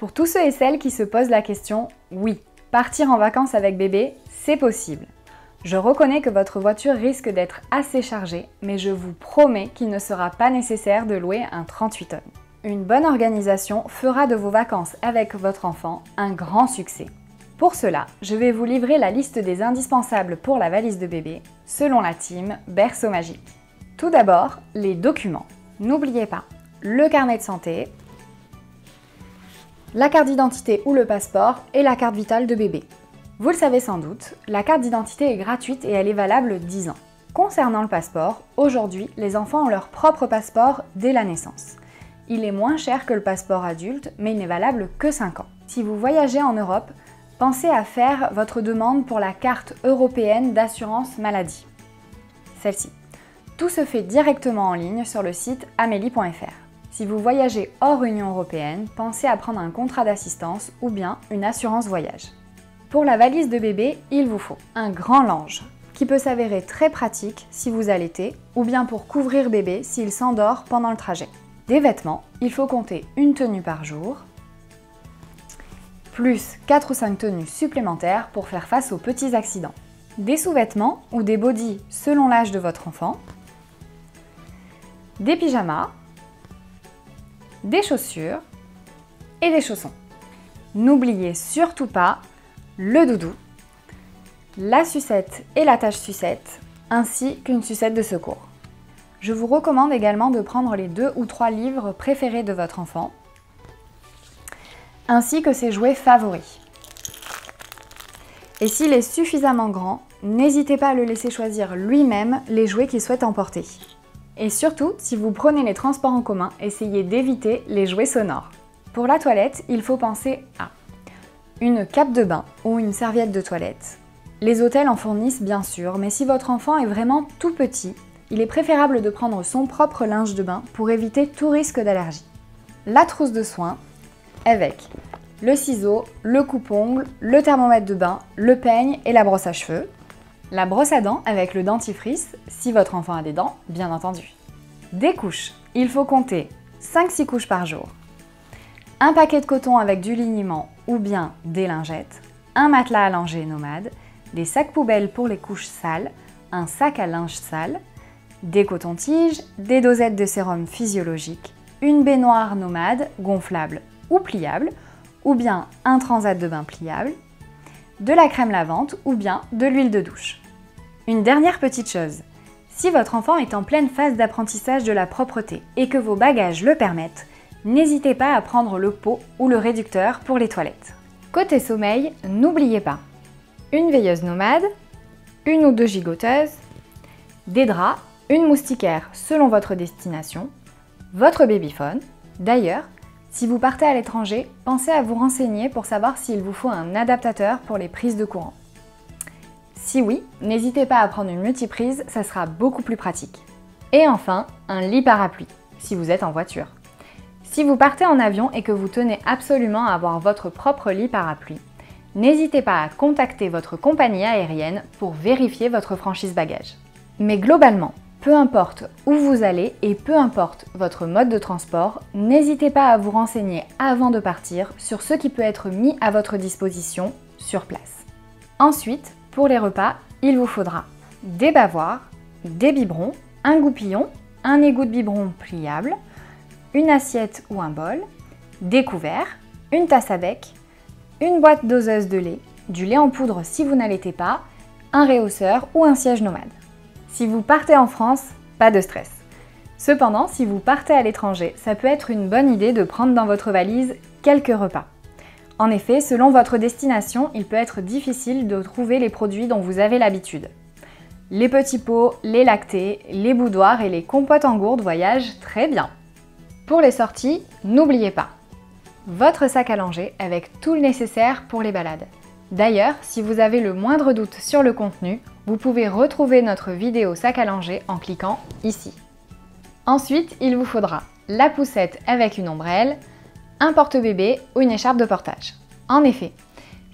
Pour tous ceux et celles qui se posent la question, oui, partir en vacances avec bébé, c'est possible. Je reconnais que votre voiture risque d'être assez chargée, mais je vous promets qu'il ne sera pas nécessaire de louer un 38 tonnes. Une bonne organisation fera de vos vacances avec votre enfant un grand succès. Pour cela, je vais vous livrer la liste des indispensables pour la valise de bébé, selon la team Berceau Magique. Tout d'abord, les documents. N'oubliez pas, le carnet de santé, la carte d'identité ou le passeport et la carte vitale de bébé. Vous le savez sans doute, la carte d'identité est gratuite et elle est valable 10 ans. Concernant le passeport, aujourd'hui, les enfants ont leur propre passeport dès la naissance. Il est moins cher que le passeport adulte, mais il n'est valable que 5 ans. Si vous voyagez en Europe, pensez à faire votre demande pour la carte européenne d'assurance maladie. Celle-ci. Tout se fait directement en ligne sur le site amélie.fr. Si vous voyagez hors Union européenne, pensez à prendre un contrat d'assistance ou bien une assurance voyage. Pour la valise de bébé, il vous faut un grand linge, qui peut s'avérer très pratique si vous allaitez ou bien pour couvrir bébé s'il s'endort pendant le trajet. Des vêtements, il faut compter une tenue par jour, plus 4 ou 5 tenues supplémentaires pour faire face aux petits accidents. Des sous-vêtements ou des bodys selon l'âge de votre enfant, des pyjamas, des chaussures et des chaussons. N'oubliez surtout pas le doudou, la sucette et l'attache sucette, ainsi qu'une sucette de secours. Je vous recommande également de prendre les 2 ou 3 livres préférés de votre enfant, ainsi que ses jouets favoris. Et s'il est suffisamment grand, n'hésitez pas à le laisser choisir lui-même les jouets qu'il souhaite emporter. Et surtout, si vous prenez les transports en commun, essayez d'éviter les jouets sonores. Pour la toilette, il faut penser à une cape de bain ou une serviette de toilette. Les hôtels en fournissent bien sûr, mais si votre enfant est vraiment tout petit, il est préférable de prendre son propre linge de bain pour éviter tout risque d'allergie. La trousse de soins avec le ciseau, le coupe-ongles, le thermomètre de bain, le peigne et la brosse à cheveux. La brosse à dents avec le dentifrice, si votre enfant a des dents, bien entendu. Des couches, il faut compter 5-6 couches par jour. Un paquet de coton avec du liniment ou bien des lingettes, un matelas à langer nomade, des sacs poubelles pour les couches sales, un sac à linge sale, des cotons-tiges, des dosettes de sérum physiologique, une baignoire nomade, gonflable ou pliable, ou bien un transat de bain pliable, de la crème lavante ou bien de l'huile de douche. Une dernière petite chose, si votre enfant est en pleine phase d'apprentissage de la propreté et que vos bagages le permettent, n'hésitez pas à prendre le pot ou le réducteur pour les toilettes. Côté sommeil, n'oubliez pas une veilleuse nomade, une ou 2 gigoteuses, des draps, une moustiquaire selon votre destination, votre babyphone. D'ailleurs, si vous partez à l'étranger, pensez à vous renseigner pour savoir s'il vous faut un adaptateur pour les prises de courant. Si oui, n'hésitez pas à prendre une multiprise, ça sera beaucoup plus pratique. Et enfin, un lit parapluie, si vous êtes en voiture. Si vous partez en avion et que vous tenez absolument à avoir votre propre lit parapluie, n'hésitez pas à contacter votre compagnie aérienne pour vérifier votre franchise bagage. Mais globalement, peu importe où vous allez et peu importe votre mode de transport, n'hésitez pas à vous renseigner avant de partir sur ce qui peut être mis à votre disposition sur place. Ensuite, pour les repas, il vous faudra des bavoirs, des biberons, un goupillon, un égout de biberon pliable, une assiette ou un bol, des couverts, une tasse à bec, une boîte doseuse de lait, du lait en poudre si vous n'allaitez pas, un réhausseur ou un siège nomade. Si vous partez en France, pas de stress. Cependant, si vous partez à l'étranger, ça peut être une bonne idée de prendre dans votre valise quelques repas. En effet, selon votre destination, il peut être difficile de trouver les produits dont vous avez l'habitude. Les petits pots, les lactés, les boudoirs et les compotes en gourde voyagent très bien. Pour les sorties, n'oubliez pas votre sac à langer avec tout le nécessaire pour les balades. D'ailleurs, si vous avez le moindre doute sur le contenu, vous pouvez retrouver notre vidéo sac à langer en cliquant ici. Ensuite, il vous faudra la poussette avec une ombrelle, un porte-bébé ou une écharpe de portage. En effet,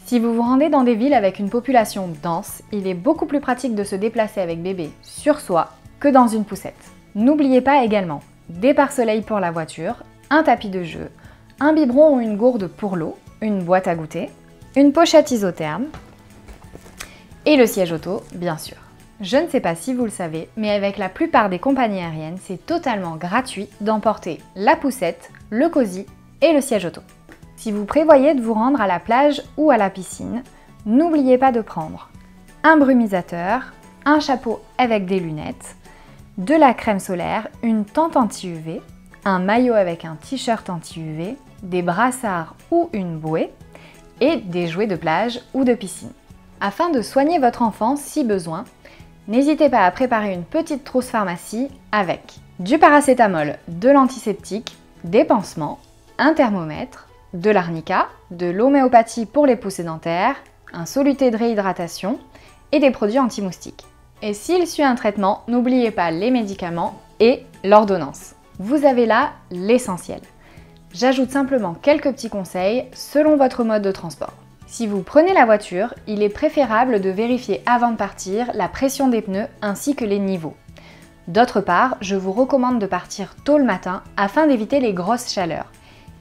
si vous vous rendez dans des villes avec une population dense, il est beaucoup plus pratique de se déplacer avec bébé sur soi que dans une poussette. N'oubliez pas également des pare-soleil pour la voiture, un tapis de jeu, un biberon ou une gourde pour l'eau, une boîte à goûter, une pochette isotherme et le siège auto, bien sûr. Je ne sais pas si vous le savez, mais avec la plupart des compagnies aériennes, c'est totalement gratuit d'emporter la poussette, le cosy et le siège auto. Si vous prévoyez de vous rendre à la plage ou à la piscine, n'oubliez pas de prendre un brumisateur, un chapeau avec des lunettes, de la crème solaire, une tente anti-UV, un maillot avec un t-shirt anti-UV, des brassards ou une bouée et des jouets de plage ou de piscine. Afin de soigner votre enfant si besoin, n'hésitez pas à préparer une petite trousse pharmacie avec du paracétamol, de l'antiseptique, des pansements, un thermomètre, de l'arnica, de l'homéopathie pour les poussées dentaires, un soluté de réhydratation et des produits anti-moustiques. Et s'il suit un traitement, n'oubliez pas les médicaments et l'ordonnance. Vous avez là l'essentiel. J'ajoute simplement quelques petits conseils selon votre mode de transport. Si vous prenez la voiture, il est préférable de vérifier avant de partir la pression des pneus ainsi que les niveaux. D'autre part, je vous recommande de partir tôt le matin afin d'éviter les grosses chaleurs.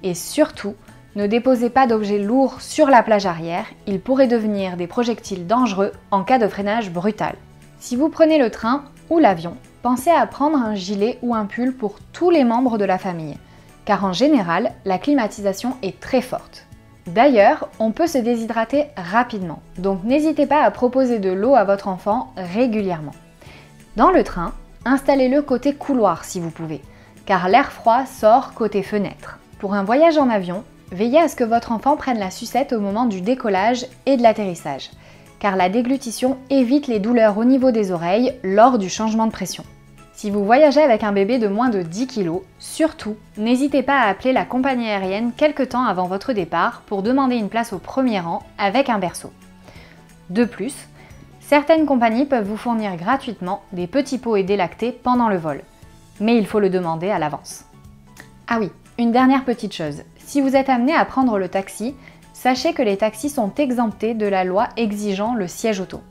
Et surtout, ne déposez pas d'objets lourds sur la plage arrière, ils pourraient devenir des projectiles dangereux en cas de freinage brutal. Si vous prenez le train ou l'avion, pensez à prendre un gilet ou un pull pour tous les membres de la famille, car en général, la climatisation est très forte. D'ailleurs, on peut se déshydrater rapidement, donc n'hésitez pas à proposer de l'eau à votre enfant régulièrement. Dans le train, installez-le côté couloir si vous pouvez, car l'air froid sort côté fenêtre. Pour un voyage en avion, veillez à ce que votre enfant prenne la sucette au moment du décollage et de l'atterrissage, car la déglutition évite les douleurs au niveau des oreilles lors du changement de pression. Si vous voyagez avec un bébé de moins de 10 kg, surtout, n'hésitez pas à appeler la compagnie aérienne quelque temps avant votre départ pour demander une place au premier rang avec un berceau. De plus, certaines compagnies peuvent vous fournir gratuitement des petits pots et des lactés pendant le vol, mais il faut le demander à l'avance. Ah oui, une dernière petite chose, si vous êtes amené à prendre le taxi, sachez que les taxis sont exemptés de la loi exigeant le siège auto.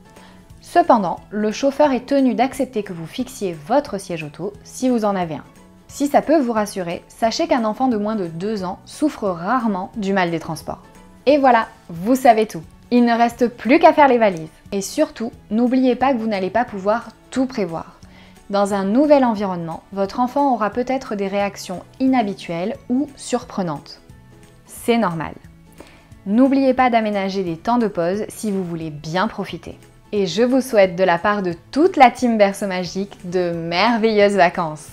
Cependant, le chauffeur est tenu d'accepter que vous fixiez votre siège auto si vous en avez un. Si ça peut vous rassurer, sachez qu'un enfant de moins de 2 ans souffre rarement du mal des transports. Et voilà, vous savez tout. Il ne reste plus qu'à faire les valises. Et surtout, n'oubliez pas que vous n'allez pas pouvoir tout prévoir. Dans un nouvel environnement, votre enfant aura peut-être des réactions inhabituelles ou surprenantes. C'est normal. N'oubliez pas d'aménager des temps de pause si vous voulez bien profiter. Et je vous souhaite de la part de toute la team Berceau Magique de merveilleuses vacances.